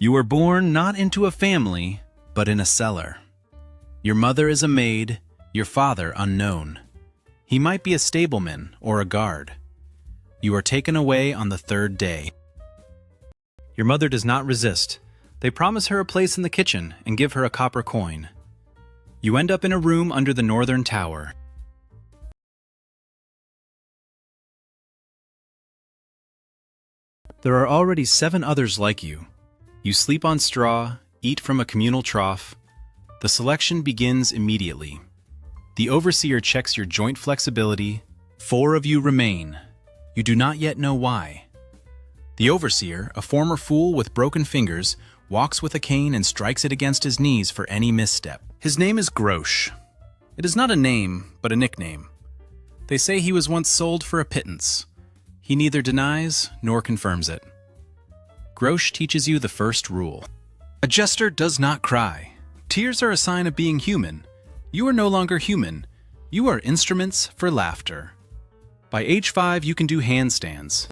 You were born not into a family, but in a cellar. Your mother is a maid, your father unknown. He might be a stableman or a guard. You are taken away on the third day. Your mother does not resist. They promise her a place in the kitchen and give her a copper coin. You end up in a room under the northern tower. There are already 7 others like you. You sleep on straw, eat from a communal trough. The selection begins immediately. The overseer checks your joint flexibility. 4 of you remain. You do not yet know why. The overseer, a former fool with broken fingers, walks with a cane and strikes it against his knees for any misstep. His name is Grosh. It is not a name, but a nickname. They say he was once sold for a pittance. He neither denies nor confirms it. Grosh teaches you the first rule. A jester does not cry. Tears are a sign of being human. You are no longer human. You are instruments for laughter. By age 5, you can do handstands.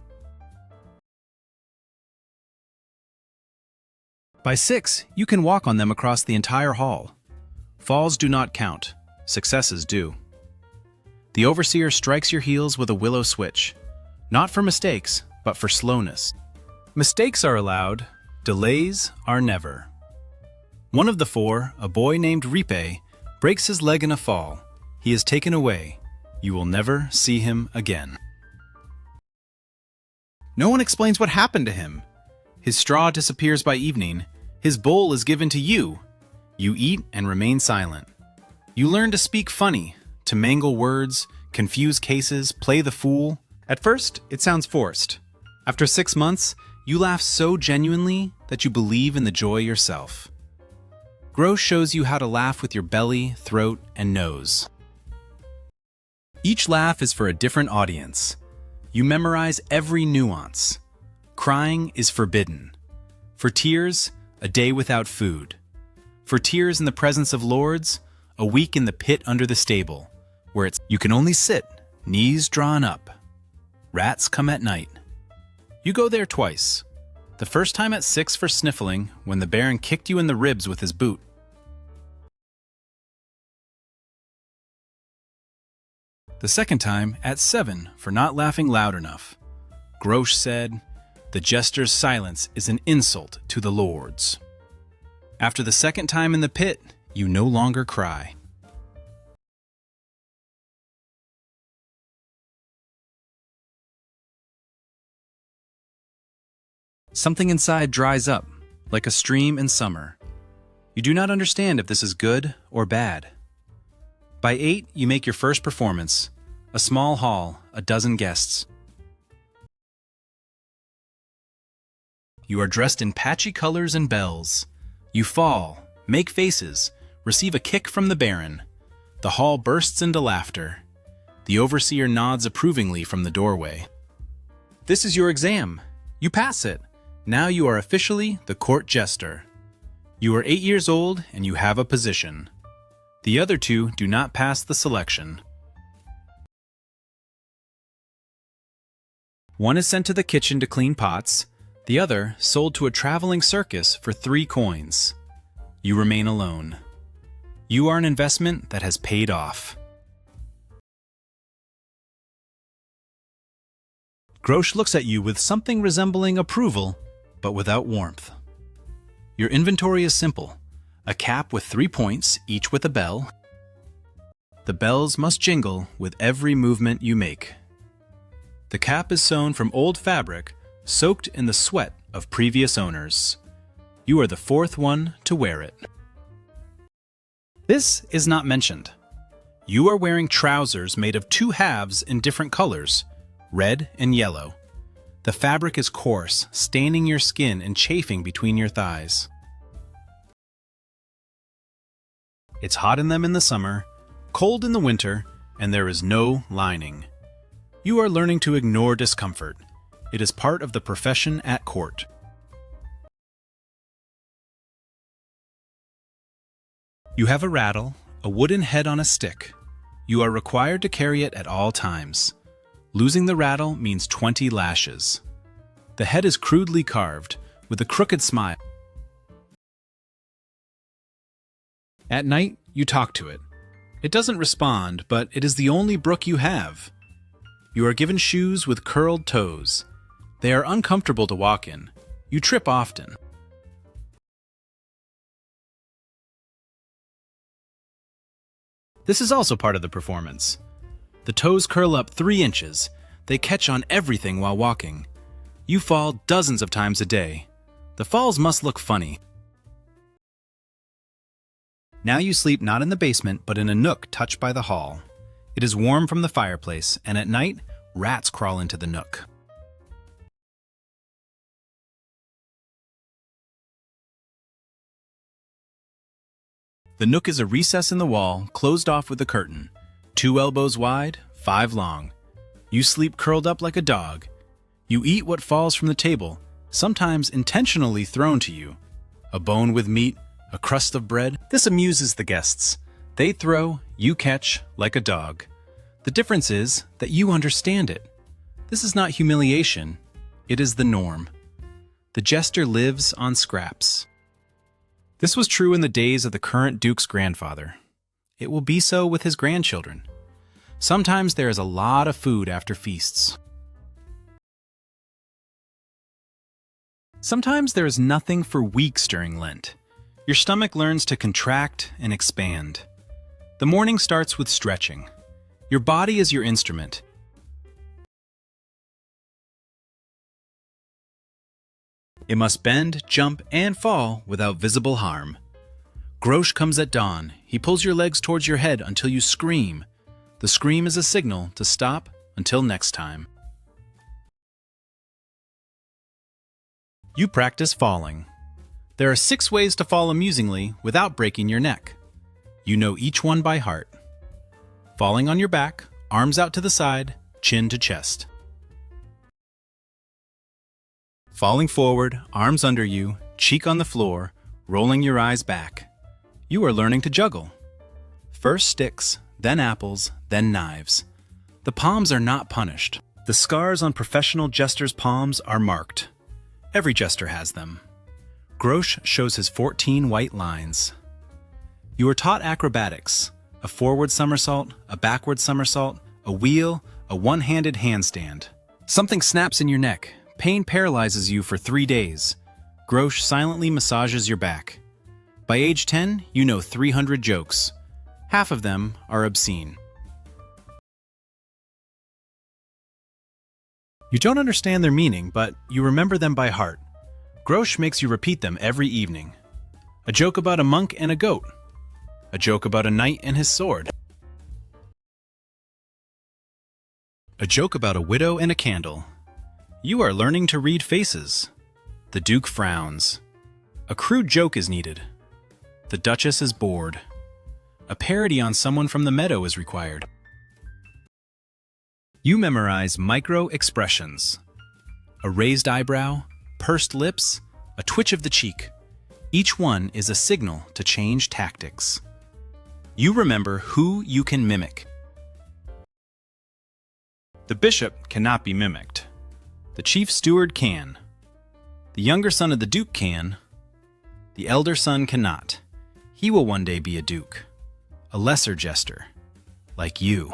By 6, you can walk on them across the entire hall. Falls do not count. Successes do. The overseer strikes your heels with a willow switch. Not for mistakes, but for slowness. Mistakes are allowed. Delays are never. One of the 4, a boy named Ripe, breaks his leg in a fall. He is taken away. You will never see him again. No one explains what happened to him. His straw disappears by evening. His bowl is given to you. You eat and remain silent. You learn to speak funny, to mangle words, confuse cases, play the fool. At first, it sounds forced. After 6 months, you laugh so genuinely that you believe in the joy yourself. Grosh shows you how to laugh with your belly, throat, and nose. Each laugh is for a different audience. You memorize every nuance. Crying is forbidden. For tears, a day without food. For tears in the presence of lords, a week in the pit under the stable, where you can only sit, knees drawn up. Rats come at night. You go there twice. The first time at 6 for sniffling, when the Baron kicked you in the ribs with his boot. The second time at 7 for not laughing loud enough. Grosh said, "The jester's silence is an insult to the lords." After the second time in the pit, you no longer cry. Something inside dries up, like a stream in summer. You do not understand if this is good or bad. By 8, you make your first performance. A small hall, a dozen guests. You are dressed in patchy colors and bells. You fall, make faces, receive a kick from the Baron. The hall bursts into laughter. The overseer nods approvingly from the doorway. This is your exam. You pass it. Now you are officially the court jester. You are 8 years old and you have a position. The other 2 do not pass the selection. One is sent to the kitchen to clean pots, the other sold to a traveling circus for 3 coins. You remain alone. You are an investment that has paid off. Grosh looks at you with something resembling approval, but without warmth. Your inventory is simple. A cap with 3 points, each with a bell. The bells must jingle with every movement you make. The cap is sewn from old fabric, soaked in the sweat of previous owners. You are the 4th one to wear it. This is not mentioned. You are wearing trousers made of 2 halves in different colors, red and yellow. The fabric is coarse, staining your skin and chafing between your thighs. It's hot in them in the summer, cold in the winter, and there is no lining. You are learning to ignore discomfort. It is part of the profession at court. You have a rattle, a wooden head on a stick. You are required to carry it at all times. Losing the rattle means 20 lashes. The head is crudely carved, with a crooked smile. At night, you talk to it. It doesn't respond, but it is the only brook you have. You are given shoes with curled toes. They are uncomfortable to walk in. You trip often. This is also part of the performance. The toes curl up 3 inches. They catch on everything while walking. You fall dozens of times a day. The falls must look funny. Now you sleep not in the basement, but in a nook touched by the hall. It is warm from the fireplace, and at night, rats crawl into the nook. The nook is a recess in the wall, closed off with a curtain. 2 elbows wide, 5 long. You sleep curled up like a dog. You eat what falls from the table, sometimes intentionally thrown to you. A bone with meat, a crust of bread. This amuses the guests. They throw, you catch, like a dog. The difference is that you understand it. This is not humiliation. It is the norm. The jester lives on scraps. This was true in the days of the current Duke's grandfather. It will be so with his grandchildren. Sometimes there is a lot of food after feasts. Sometimes there is nothing for weeks during Lent. Your stomach learns to contract and expand. The morning starts with stretching. Your body is your instrument. It must bend, jump, and fall without visible harm. Grosh comes at dawn. He pulls your legs towards your head until you scream. The scream is a signal to stop until next time. You practice falling. There are 6 ways to fall amusingly without breaking your neck. You know each one by heart. Falling on your back, arms out to the side, chin to chest. Falling forward, arms under you, cheek on the floor, rolling your eyes back. You are learning to juggle. First sticks, then apples, then knives. The palms are not punished. The scars on professional jesters' palms are marked. Every jester has them. Grosh shows his 14 white lines. You are taught acrobatics, a forward somersault, a backward somersault, a wheel, a one-handed handstand. Something snaps in your neck. Pain paralyzes you for 3 days. Grosh silently massages your back. By age 10, you know 300 jokes. Half of them are obscene. You don't understand their meaning, but you remember them by heart. Grosh makes you repeat them every evening. A joke about a monk and a goat. A joke about a knight and his sword. A joke about a widow and a candle. You are learning to read faces. The Duke frowns. A crude joke is needed. The Duchess is bored. A parody on someone from the meadow is required. You memorize micro-expressions. A raised eyebrow, pursed lips, a twitch of the cheek. Each one is a signal to change tactics. You remember who you can mimic. The bishop cannot be mimicked. The chief steward can. The younger son of the duke can. The elder son cannot. He will one day be a duke, a lesser jester, like you.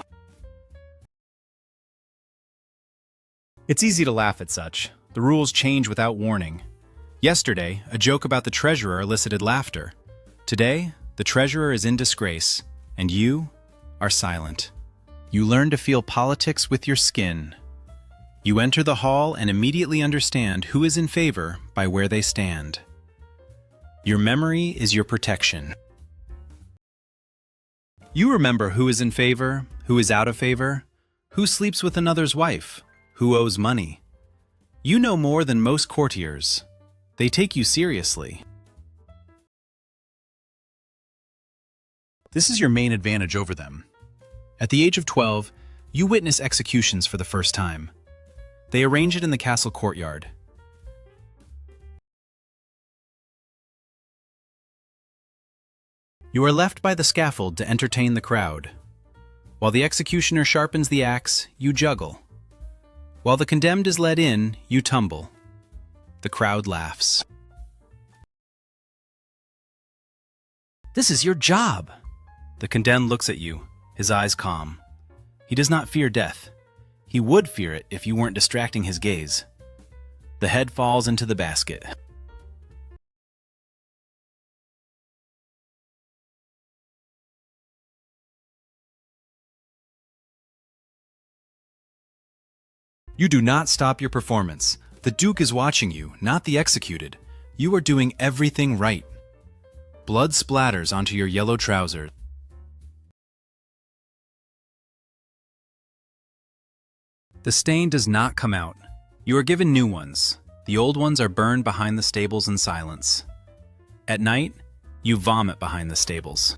It's easy to laugh at such. The rules change without warning. Yesterday, a joke about the treasurer elicited laughter. Today, the treasurer is in disgrace, and you are silent. You learn to feel politics with your skin. You enter the hall and immediately understand who is in favor by where they stand. Your memory is your protection. You remember who is in favor, who is out of favor, who sleeps with another's wife, who owes money. You know more than most courtiers. They take you seriously. This is your main advantage over them. At the age of 12, you witness executions for the first time. They arrange it in the castle courtyard. You are left by the scaffold to entertain the crowd. While the executioner sharpens the axe, you juggle. While the condemned is led in, you tumble. The crowd laughs. This is your job. The condemned looks at you, his eyes calm. He does not fear death. He would fear it if you weren't distracting his gaze. The head falls into the basket. You do not stop your performance. The Duke is watching you, not the executed. You are doing everything right. Blood splatters onto your yellow trousers. The stain does not come out. You are given new ones. The old ones are burned behind the stables in silence. At night, you vomit behind the stables.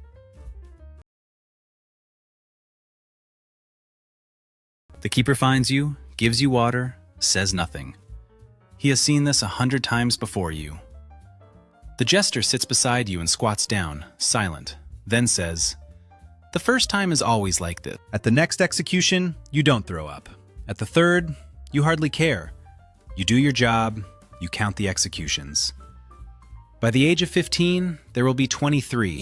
The keeper finds you, gives you water, says nothing. He has seen this 100 times before you. The jester sits beside you and squats down, silent, then says, "The first time is always like this. At the next execution, you don't throw up. At the third, you hardly care. You do your job, you count the executions. By the age of 15, there will be 23.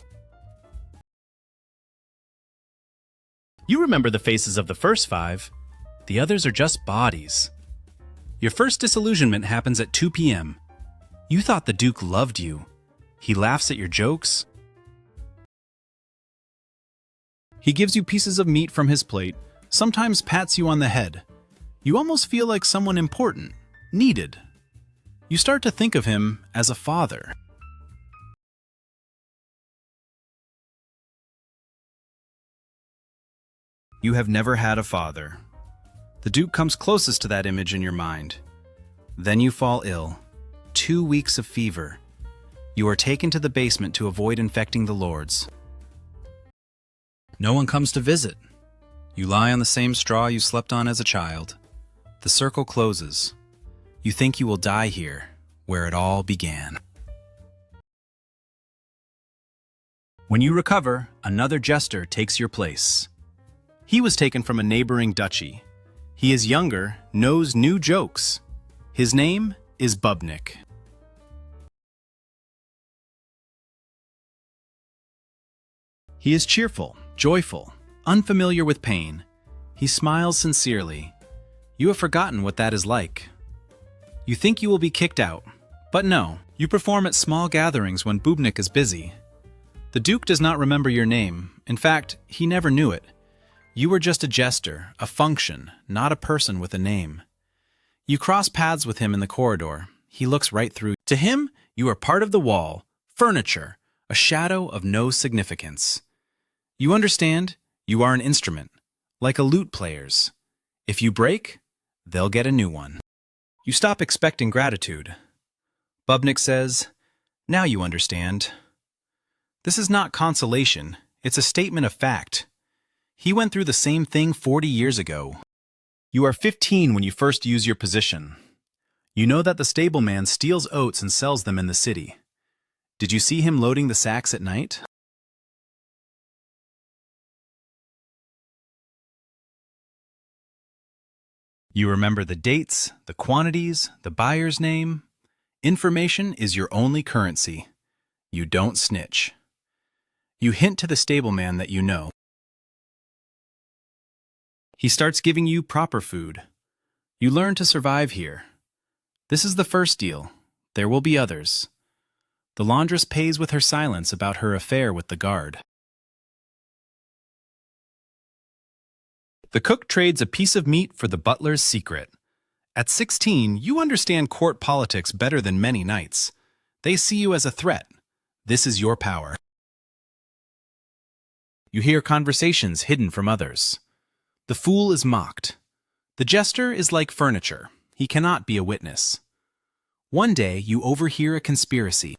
You remember the faces of the first 5. The others are just bodies. Your first disillusionment happens at 2 p.m. You thought the Duke loved you. He laughs at your jokes. He gives you pieces of meat from his plate, sometimes pats you on the head. You almost feel like someone important, needed. You start to think of him as a father. You have never had a father. The Duke comes closest to that image in your mind. Then you fall ill. 2 weeks of fever. You are taken to the basement to avoid infecting the lords. No one comes to visit. You lie on the same straw you slept on as a child. The circle closes. You think you will die here, where it all began. When you recover, another jester takes your place. He was taken from a neighboring duchy. He is younger, knows new jokes. His name is Bubnik. He is cheerful, joyful, unfamiliar with pain. He smiles sincerely. You have forgotten what that is like. You think you will be kicked out, but no. You perform at small gatherings when Bubnik is busy. The Duke does not remember your name. In fact, he never knew it. You were just a jester, a function, not a person with a name. You cross paths with him in the corridor. He looks right through. To him, you are part of the wall, furniture, a shadow of no significance. You understand? You are an instrument, like a lute player's. If you break, they'll get a new one. You stop expecting gratitude. Bubnik says, "Now you understand." This is not consolation, it's a statement of fact. He went through the same thing 40 years ago. You are 15 when you first use your position. You know that the stableman steals oats and sells them in the city. Did you see him loading the sacks at night? You remember the dates, the quantities, the buyer's name. Information is your only currency. You don't snitch. You hint to the stableman that you know. He starts giving you proper food. You learn to survive here. This is the first deal. There will be others. The laundress pays with her silence about her affair with the guard. The cook trades a piece of meat for the butler's secret. At 16, you understand court politics better than many knights. They see you as a threat. This is your power. You hear conversations hidden from others. The fool is mocked. The jester is like furniture. He cannot be a witness. One day, you overhear a conspiracy.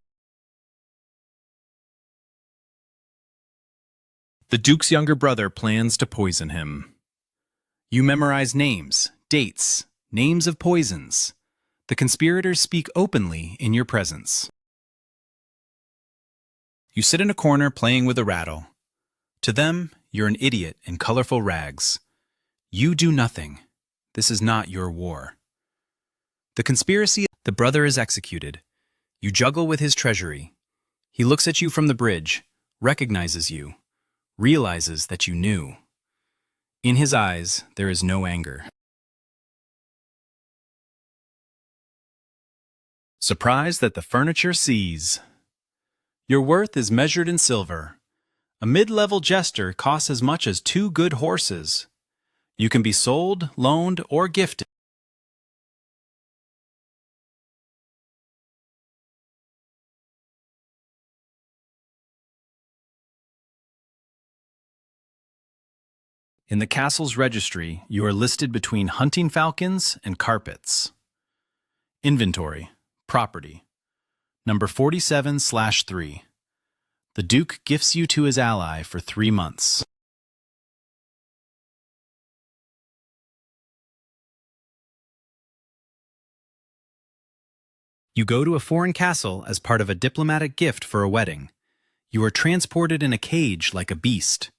The Duke's younger brother plans to poison him. You memorize names, dates, names of poisons. The conspirators speak openly in your presence. You sit in a corner playing with a rattle. To them, you're an idiot in colorful rags. You do nothing. This is not your war. The conspiracy, the brother is executed. You juggle with his treasury. He looks at you from the bridge. recognizes you, realizes that you knew. In his eyes, there is no anger. Surprised that the furniture sees. Your worth is measured in silver. A mid-level jester costs as much as 2 good horses. You can be sold, loaned, or gifted. In the castle's registry, you are listed between hunting falcons and carpets. Inventory. Property. Number 47/3. The Duke gifts you to his ally for 3 months. You go to a foreign castle as part of a diplomatic gift for a wedding. You are transported in a cage like a beast.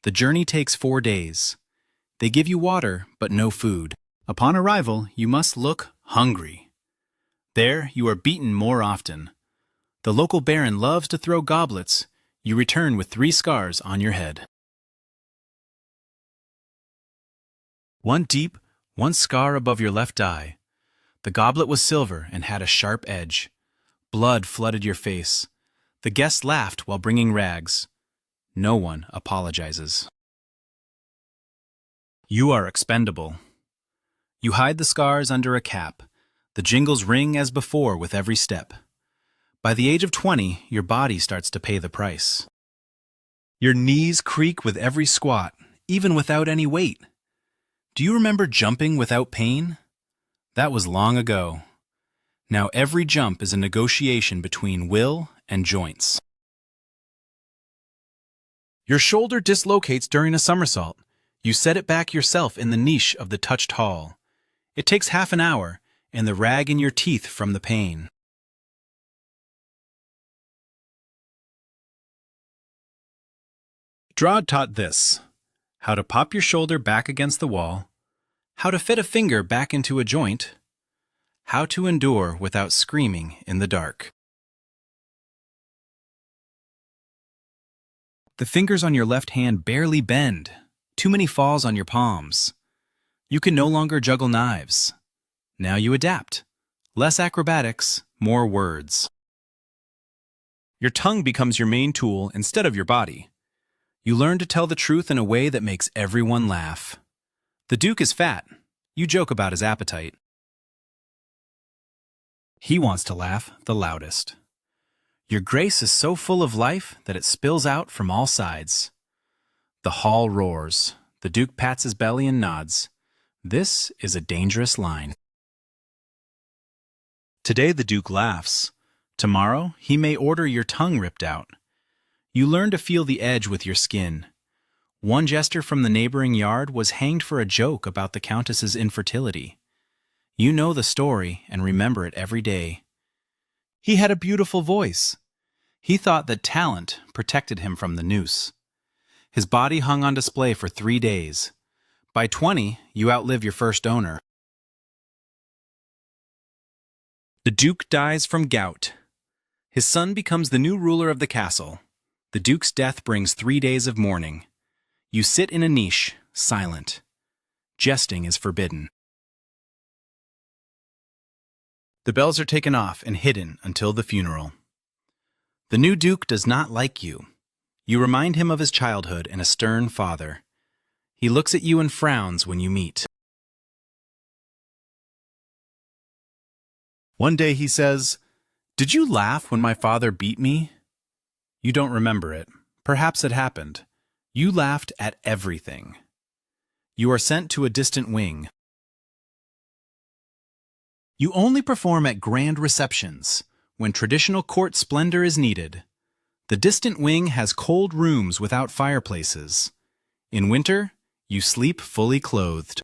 The journey takes 4 days. They give you water, but no food. Upon arrival, you must look hungry. There, you are beaten more often. The local baron loves to throw goblets. You return with 3 scars on your head. 1 deep, 1 scar above your left eye. The goblet was silver and had a sharp edge. Blood flooded your face. The guests laughed while bringing rags. No one apologizes. You are expendable. You hide the scars under a cap. The jingles ring as before with every step. By the age of 20, your body starts to pay the price. Your knees creak with every squat, even without any weight. Do you remember jumping without pain? That was long ago. Now every jump is a negotiation between will and joints. Your shoulder dislocates during a somersault. You set it back yourself in the niche of the touched hall. It takes half an hour, and the rag in your teeth from the pain. Draw taught this: how to pop your shoulder back against the wall, how to fit a finger back into a joint, how to endure without screaming in the dark. The fingers on your left hand barely bend. Too many falls on your palms. You can no longer juggle knives. Now you adapt. Less acrobatics, more words. Your tongue becomes your main tool instead of your body. You learn to tell the truth in a way that makes everyone laugh. The Duke is fat. You joke about his appetite. He wants to laugh the loudest. Your grace is so full of life that it spills out from all sides. The hall roars. The Duke pats his belly and nods. This is a dangerous line. Today the Duke laughs. Tomorrow he may order your tongue ripped out. You learn to feel the edge with your skin. One jester from the neighboring yard was hanged for a joke about the Countess's infertility. You know the story and remember it every day. He had a beautiful voice. He thought that talent protected him from the noose. His body hung on display for 3 days. By 20, you outlive your first owner. The Duke dies from gout. His son becomes the new ruler of the castle. The Duke's death brings 3 days of mourning. You sit in a niche, silent. Jesting is forbidden. The bells are taken off and hidden until the funeral. The new Duke does not like you. You remind him of his childhood and a stern father. He looks at you and frowns when you meet. One day he says, "Did you laugh when my father beat me?" You don't remember it. Perhaps it happened. You laughed at everything. You are sent to a distant wing. You only perform at grand receptions, when traditional court splendor is needed. The distant wing has cold rooms without fireplaces. In winter, you sleep fully clothed.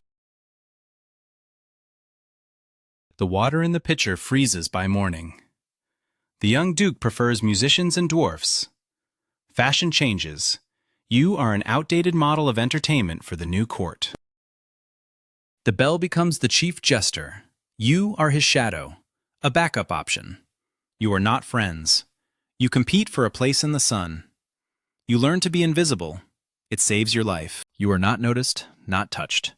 The water in the pitcher freezes by morning. The young Duke prefers musicians and dwarfs. Fashion changes. You are an outdated model of entertainment for the new court. The belle becomes the chief jester. You are his shadow, a backup option. You are not friends. You compete for a place in the sun. You learn to be invisible. It saves your life. You are not noticed, not touched.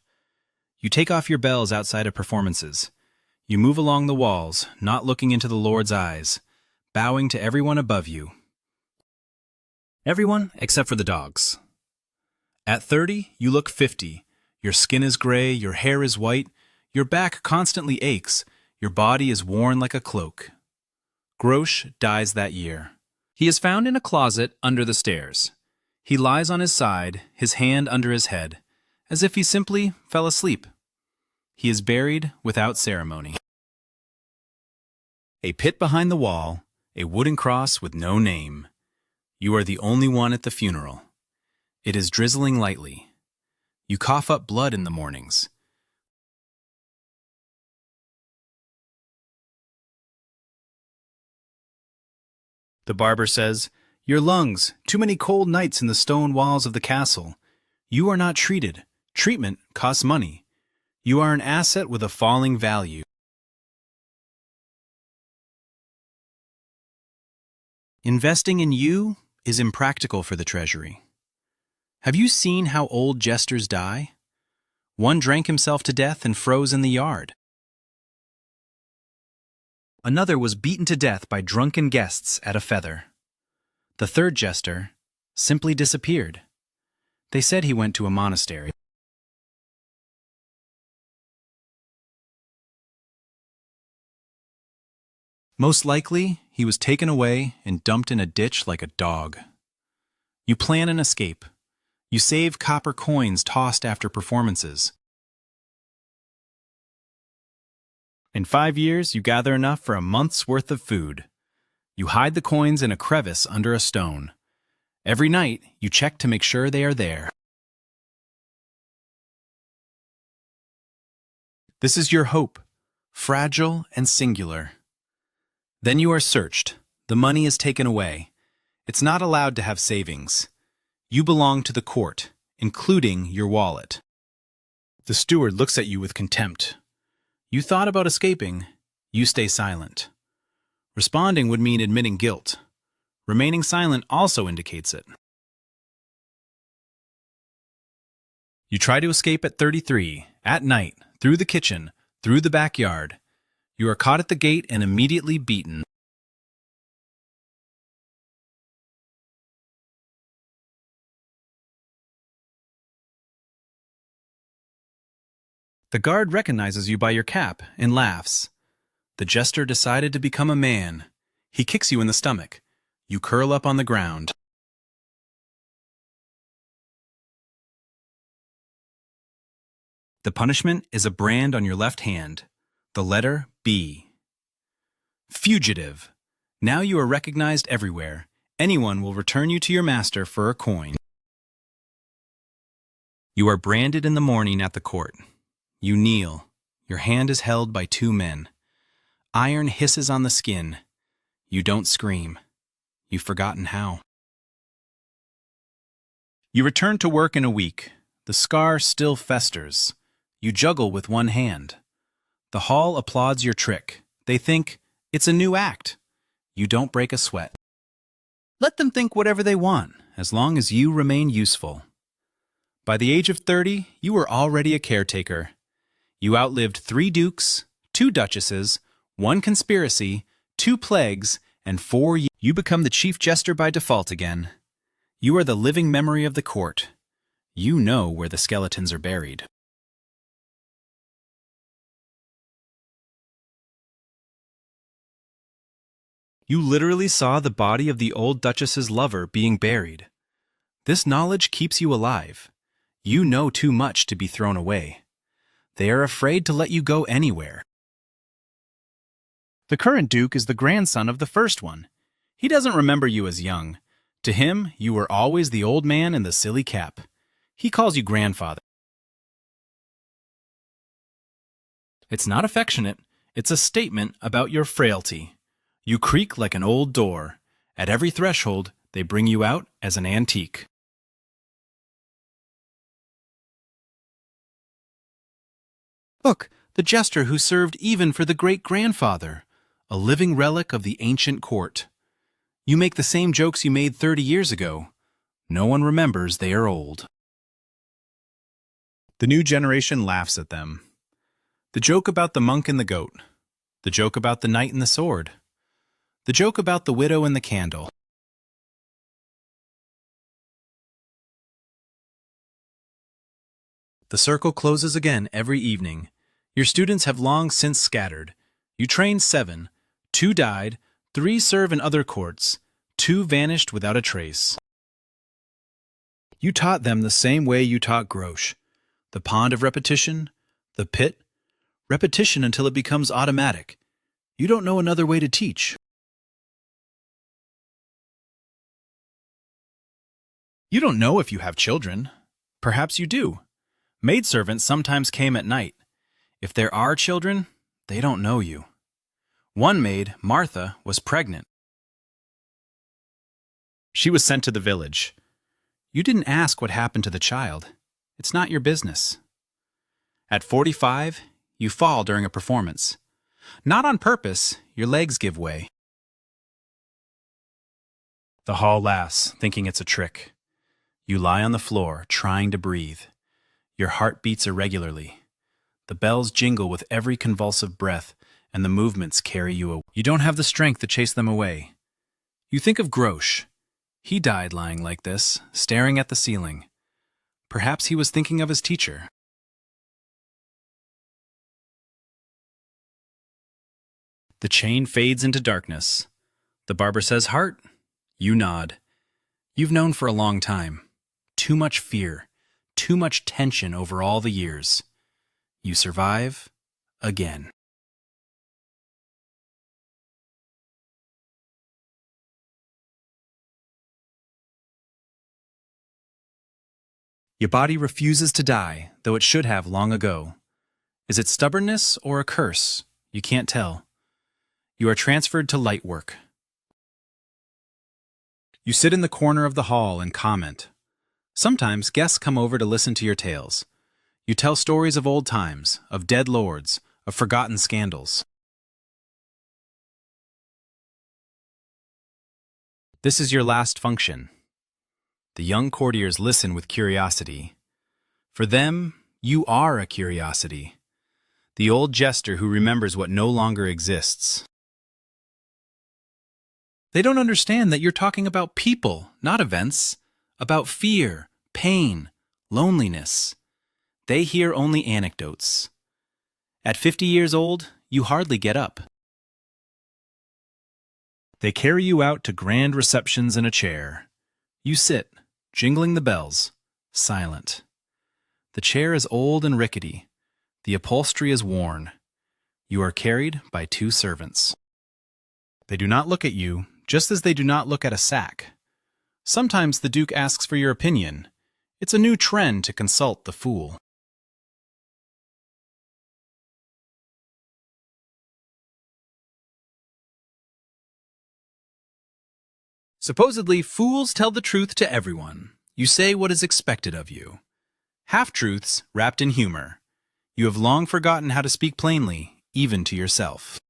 You take off your bells outside of performances. You move along the walls, not looking into the Lord's eyes, bowing to everyone above you. Everyone except for the dogs. At 30, you look 50. Your skin is gray, your hair is white, your back constantly aches, your body is worn like a cloak. Grosch dies that year. He is found in a closet under the stairs. He lies on his side, his hand under his head, as if he simply fell asleep. He is buried without ceremony. A pit behind the wall, a wooden cross with no name. You are the only one at the funeral. It is drizzling lightly. You cough up blood in the mornings. The barber says, "Your lungs, too many cold nights in the stone walls of the castle. You are not treated. Treatment costs money. You are an asset with a falling value." Investing in you is impractical for the treasury. Have you seen how old jesters die? One drank himself to death and froze in the yard. Another was beaten to death by drunken guests at a feather. The third jester simply disappeared. They said he went to a monastery. Most likely, he was taken away and dumped in a ditch like a dog. You plan an escape. You save copper coins tossed after performances. In 5 years, you gather enough for a month's worth of food. You hide the coins in a crevice under a stone. Every night, you check to make sure they are there. This is your hope, fragile and singular. Then you are searched. The money is taken away. It's not allowed to have savings. You belong to the court, including your wallet. The steward looks at you with contempt. You thought about escaping. You stay silent. Responding would mean admitting guilt. Remaining silent also indicates it. You try to escape at 33, at night, through the kitchen, through the backyard. You are caught at the gate and immediately beaten. The guard recognizes you by your cap and laughs. The jester decided to become a man. He kicks you in the stomach. You curl up on the ground. The punishment is a brand on your left hand, the letter B. Fugitive. Now you are recognized everywhere. Anyone will return you to your master for a coin. You are branded in the morning at the court. You kneel. Your hand is held by 2 men. Iron hisses on the skin. You don't scream. You've forgotten how. You return to work in a week. The scar still festers. You juggle with one hand. The hall applauds your trick. They think, it's a new act. You don't break a sweat. Let them think whatever they want, as long as you remain useful. By the age of 30, you were already a caretaker. You outlived 3 dukes, 2 duchesses, 1 conspiracy, 2 plagues, and 4 years. You become the chief jester by default again. You are the living memory of the court. You know where the skeletons are buried. You literally saw the body of the old duchess's lover being buried. This knowledge keeps you alive. You know too much to be thrown away. They are afraid to let you go anywhere. The current duke is the grandson of the first one. He doesn't remember you as young. To him, you were always the old man in the silly cap. He calls you grandfather. It's not affectionate. It's a statement about your frailty. You creak like an old door. At every threshold, they bring you out as an antique. Look, the jester who served even for the great-grandfather, a living relic of the ancient court. You make the same jokes you made 30 years ago. No one remembers they are old. The new generation laughs at them. The joke about the monk and the goat. The joke about the knight and the sword. The joke about the widow and the candle. The circle closes again every evening. Your students have long since scattered. You trained 7. 2 died, 3 serve in other courts, 2 vanished without a trace. You taught them the same way you taught Grosch. The pond of repetition, the pit, repetition until it becomes automatic. You don't know another way to teach. You don't know if you have children. Perhaps you do. Maidservants sometimes came at night. If there are children, they don't know you. One maid, Martha, was pregnant. She was sent to the village. You didn't ask what happened to the child. It's not your business. At 45, you fall during a performance. Not on purpose, your legs give way. The hall laughs, thinking it's a trick. You lie on the floor, trying to breathe. Your heart beats irregularly. The bells jingle with every convulsive breath, and the movements carry you away. You don't have the strength to chase them away. You think of Grosch. He died lying like this, staring at the ceiling. Perhaps he was thinking of his teacher. The chain fades into darkness. The barber says, "Heart." You nod. You've known for a long time. Too much fear, too much tension over all the years. You survive again. Your body refuses to die, though it should have long ago. Is it stubbornness or a curse? You can't tell. You are transferred to light work. You sit in the corner of the hall and comment. Sometimes guests come over to listen to your tales. You tell stories of old times, of dead lords, of forgotten scandals. This is your last function. The young courtiers listen with curiosity. For them, you are a curiosity. The old jester who remembers what no longer exists. They don't understand that you're talking about people, not events. About fear, pain, loneliness. They hear only anecdotes. At 50 years old, you hardly get up. They carry you out to grand receptions in a chair. You sit, jingling the bells, silent. The chair is old and rickety. The upholstery is worn. You are carried by 2 servants. They do not look at you, just as they do not look at a sack. Sometimes the Duke asks for your opinion. It's a new trend to consult the fool. Supposedly, fools tell the truth to everyone. You say what is expected of you. Half-truths wrapped in humor. You have long forgotten how to speak plainly, even to yourself.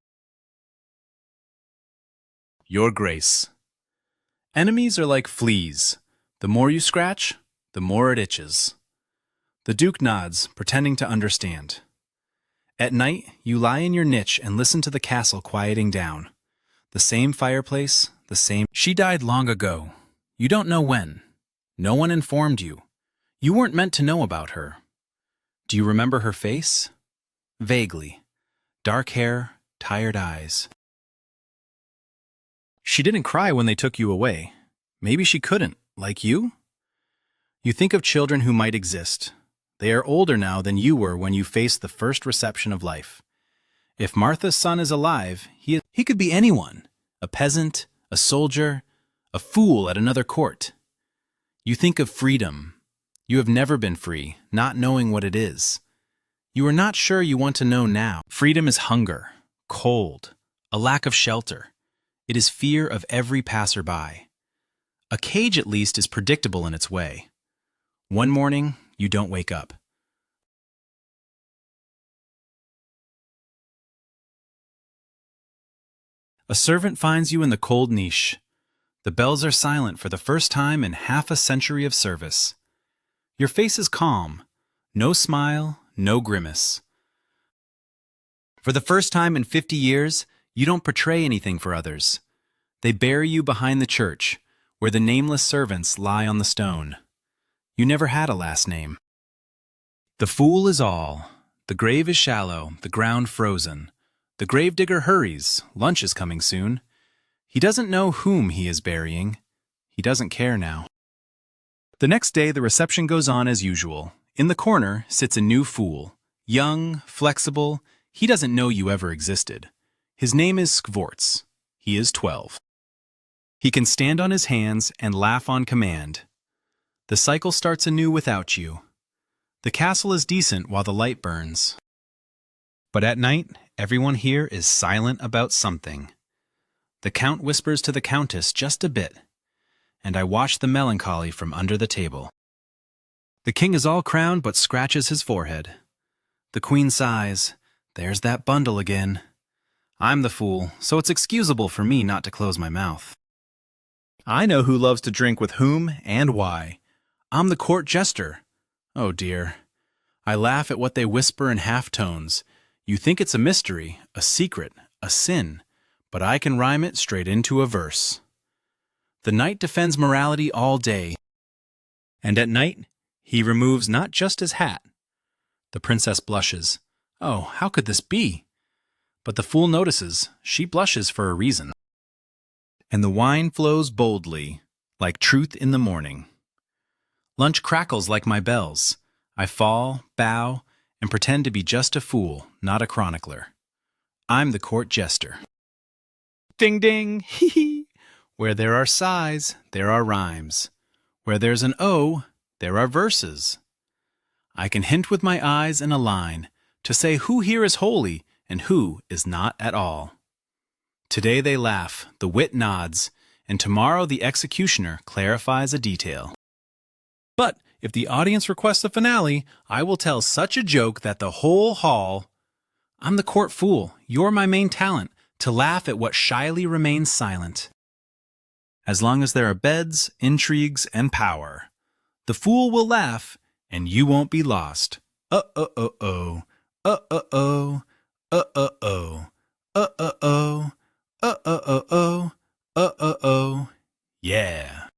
Your Grace. Enemies are like fleas. The more you scratch, the more it itches. The Duke nods, pretending to understand. At night, you lie in your niche and listen to the castle quieting down. The same fireplace, the same... She died long ago. You don't know when. No one informed you. You weren't meant to know about her. Do you remember her face? Vaguely. Dark hair, tired eyes. She didn't cry when they took you away. Maybe she couldn't, like you? You think of children who might exist. They are older now than you were when you faced the first reception of life. If Martha's son is alive, he could be anyone. A peasant, a soldier, a fool at another court. You think of freedom. You have never been free, not knowing what it is. You are not sure you want to know now. Freedom is hunger, cold, a lack of shelter. It is fear of every passerby. A cage, at least, is predictable in its way. One morning, you don't wake up. A servant finds you in the cold niche. The The bells are silent for the first time in half a century of service. Your face is calm. No smile, no grimace. For the first time in 50 years, you don't portray anything for others. They bury you behind the church, where the nameless servants lie on the stone. You never had a last name. The fool is all. The grave is shallow, the ground frozen. The gravedigger hurries, lunch is coming soon. He doesn't know whom he is burying. He doesn't care now. The next day, the reception goes on as usual. In the corner sits a new fool. Young, flexible, he doesn't know you ever existed. His name is Skvorts. He is 12. He can stand on his hands and laugh on command. The cycle starts anew without you. The castle is decent while the light burns. But at night, everyone here is silent about something. The count whispers to the countess just a bit, and I watch the melancholy from under the table. The king is all crowned but scratches his forehead. The queen sighs, "There's that bundle again." I'm the fool, so it's excusable for me not to close my mouth. I know who loves to drink with whom and why. I'm the court jester. Oh dear. I laugh at what they whisper in half tones. You think it's a mystery, a secret, a sin, but I can rhyme it straight into a verse. The knight defends morality all day, and at night he removes not just his hat. The princess blushes. Oh, how could this be? But the fool notices. She blushes for a reason. And the wine flows boldly, like truth in the morning. Lunch crackles like my bells. I fall, bow, and pretend to be just a fool, not a chronicler. I'm the court jester. Ding ding, hee hee. Where there are sighs, there are rhymes. Where there's an O, there are verses. I can hint with my eyes in a line to say who here is holy and who is not at all. Today they laugh, the wit nods, and tomorrow the executioner clarifies a detail. But if the audience requests a finale, I will tell such a joke that the whole hall— I'm the court fool, you're my main talent, to laugh at what shyly remains silent. As long as there are beds, intrigues, and power, the fool will laugh, and you won't be lost. Uh-oh-oh-oh, uh-oh-oh, uh-oh-oh, uh-oh-oh, uh-oh-oh, uh-oh-oh, yeah.